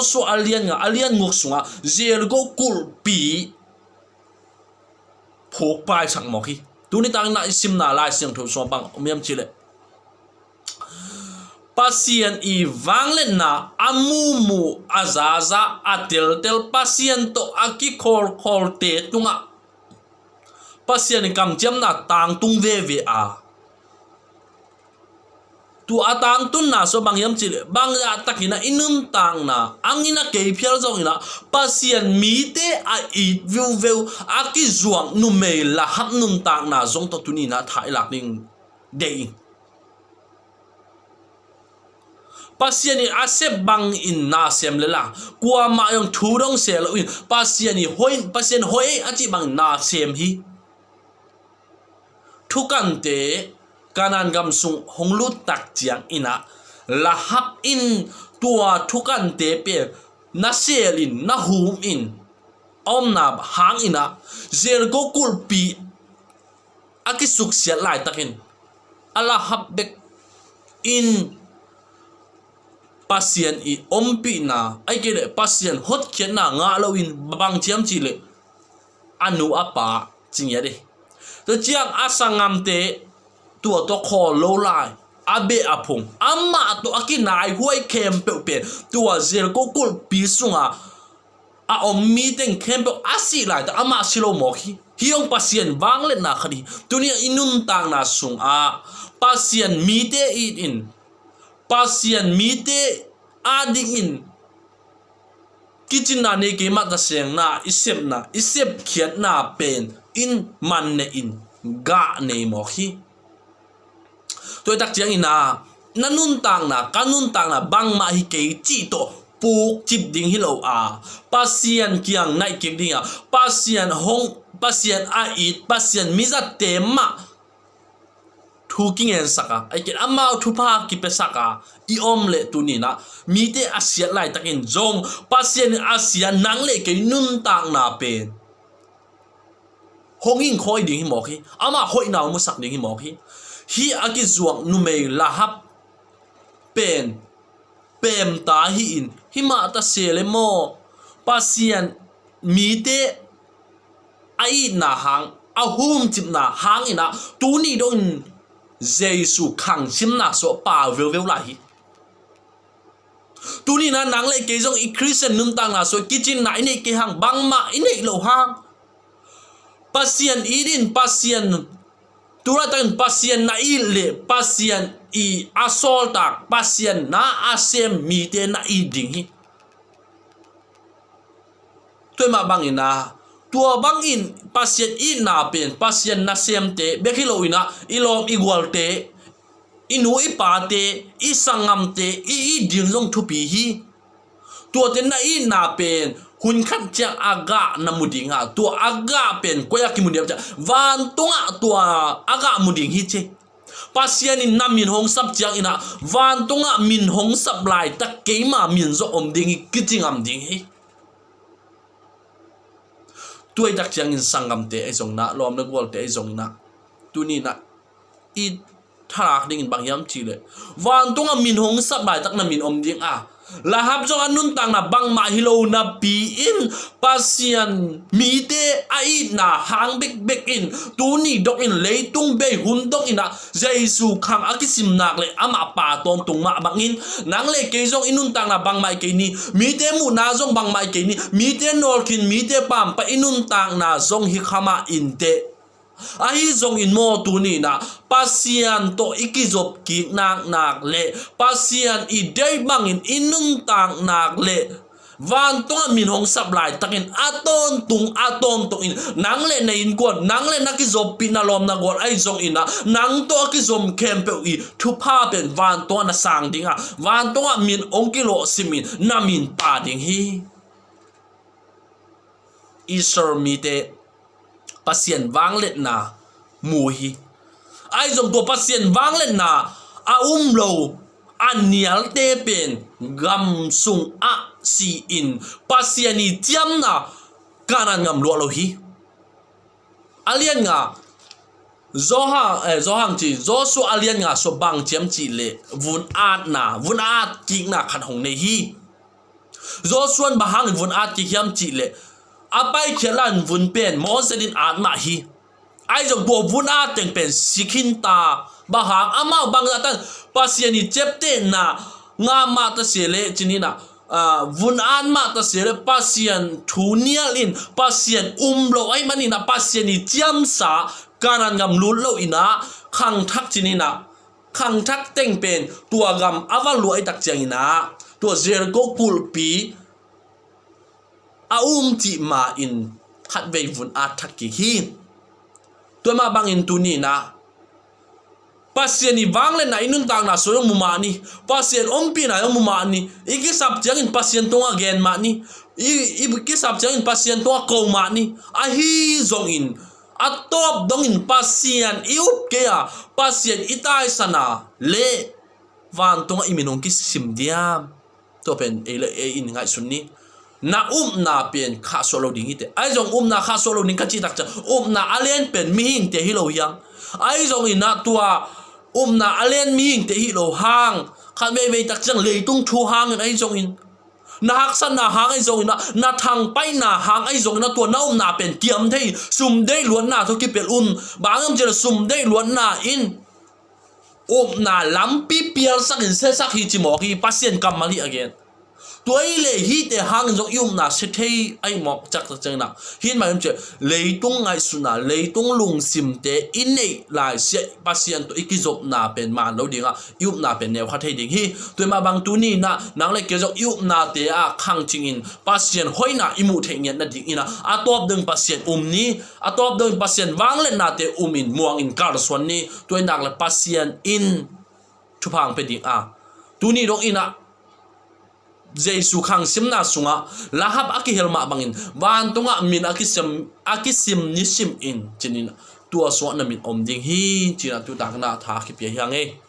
so alien ngok sunga zel go kul pi phok pai sang mo khi tuni tang na simna lai siang tho so bang miam chile PASIAN I VANGLIATNA amumu azaza atel PASIAN to aki khol te tunga PASIAN kam jam na tang tung ve a tu atang tun na so bang yam chile bang ya takina inum tang na angina ke phial zong ina PASIAN mi te a I view aki zuang nu me la hap num tang na zong to tuni na thai lak ning dei PASIAN I asep bang in na sem lela kwa ma yong thu dong se lo in PASIAN hoi achi bang na sem hi thukan te kanan gam sung honglu tak chiang ina la hap in tua thukan te pe na selin na hum in om na hang ina zer go kul pi aki suk sia lai takin ala hap bek in PASIAN I ompi na ai ke PASIAN hot khian na nga lo in bang chiam chi le anu apa ching ya de to chiang asangam te tua to kho lo lai abe apung amma to akinai huai kem pe tua zer ko kul pi sunga a ommi ten kem pe asi lai ta ama silo mo hi hiong PASIAN VANGLIATNA khadi tunia inun tang na sung a PASIAN mi te in PASIAN mi te ading in kitchen na ne ke ma ta seng na isep khiat na pen in man ne in ga ne mo hi tôi tak chiang ina nanun tang na kanun tang na bang ma hi ke chi to puk chip ding hi lo a PASIAN kiang nai ke ding a PASIAN a it PASIAN mi za tema thu king en saka ai ke amau thu pa ki pe saka I om le tu ni na mi te asia lai takin jong PASIAN asia nang le ke nun tang na pen hongin khoi ding hi mo khi ama hoi naw mu sak ding hi mo khi hi aki zuang nu mei la hap pen pem ta hi in hima ta sele mo PASIAN mi te ai na hang a hum chim na hang ina tu ni don jesu khang simna so pa vel la hi tu ni na nang le ke jong I Christian num tang na so kitchen na ine ke hang bang ma ine lo hang PASIAN idin PASIAN turatan PASIAN na ile PASIAN I asol tak PASIAN na asem mi te na iding hi tôi ma bang ina tua bang in PASIAN I na pen PASIAN na sem te bekilo ina ilom igual te inu I pa te I sangam te I ding long thu pi hi tua te na I na pen hun khat chang aga na muding ha tua aga pen koya ki mudiam cha van tonga tua aga muding hi che PASIAN in namin hong sap chang ina van tonga min hong sap lai ta keima min zo om ding kiting am ding hi tuai dak chang in sangam te ai jong na lom na gol te ai jong na tu ni na I thak ding in bang yam chi le van tonga min hong sap lai tak na min om ding a la hap jong anun tang na bang ma hilo na pi in PASIAN mi te ai na hang bek in tu ni dok in leitung be hun dok ina jesu khang akisim nak le ama pa tom tung ma bangin nang le ke jong inun tang na bang mai ke ni mi te mu na jong bang mai ke ni mi te nol kin mi te pam pa inun tang na jong hi khama in te ai zong in mo tu ni na PASIAN to ikizop ki nak le PASIAN I dei bangin inung tang nak le van to min hong sap lai takin aton tung in nang le na in kon nang le na ki zop pin na lom na gol ai zong ina nang to ki zom kempe I thu pa ben van to na sang dinga van to min ong kilo simin na min pa ding hi isor mi te PASIAN VANGLIATNA muhi ai zong to PASIAN VANGLIATNA a lo anial te pen gam sung a si in PASIAN I tiam na kanan ngam lo hi alian nga zohang chi zo su alian nga so bang chiam chi le vun at king na khat hong ne hi zo suan bahang vun at ki hiam chi le apai khelan vun pen mo sedin at ma hi ai jong bo vun at teng pen sikhin ta bahang ama bang atan pasien ni chepte na nga ma ta sele chinina vun an ma ta sele pasien thunia lin pasien lo ai manina pasien ni chiam sa kanan ngam lul lo ina khang thak chinina khang thak teng pen tua gam awa lu ai tak chiang ina tua zer go pulpi ti ma in khat ve vun at thak ki hi tua ma bang in tu ni na pasien ni wangle na inun tang na soyong muma ni pasien ompi na yong muma ni iki sap chiang in pasien tonga gen ma ni iki sap chiang in pasien tonga ko ma ni a hi zong in atop dong in pasien iup ke a pasien itai sana le van tonga iminong ki sim diam to pen e in ngai sunni na na pen kha solo ding ite ai jong na kha solo ning ka chi tak cha na alen pen mi hing te hi lo yang ai jong in na tua na alen mi hing te hi lo hang khan me tak chang le tung thu hang ai jong in na hak san na hang ai jong in na thang pai na hang ai jong na tua na na pen tiam thei sum dei luan na tho ki pel bangam je sum dei luan na in na lampi pial sak in se sak hi chi mo ki pasien kam mali again toile hi te hang jong na se thei ai mok chak chang na hin ma che leitung ngai suna leitung lung sim te in nei lai se pasien to ikizop na pen man lo dinga na pen ne kha thei ding hi toi ma bang tu ni na nang le ke jong na te a khang ching in pasien hoina imu thei nget na ding ina atop deng pasien ni atop deng pasien wang le na te in muang in kar swan ni toi nak le pasien in thupang pe ding a tu ni dong ina Jesu khang simna sunga lahap aki helma bangin van tunga min akisim nisim in chinina tua so na min omding hi china tu takna tha ki pe hyang e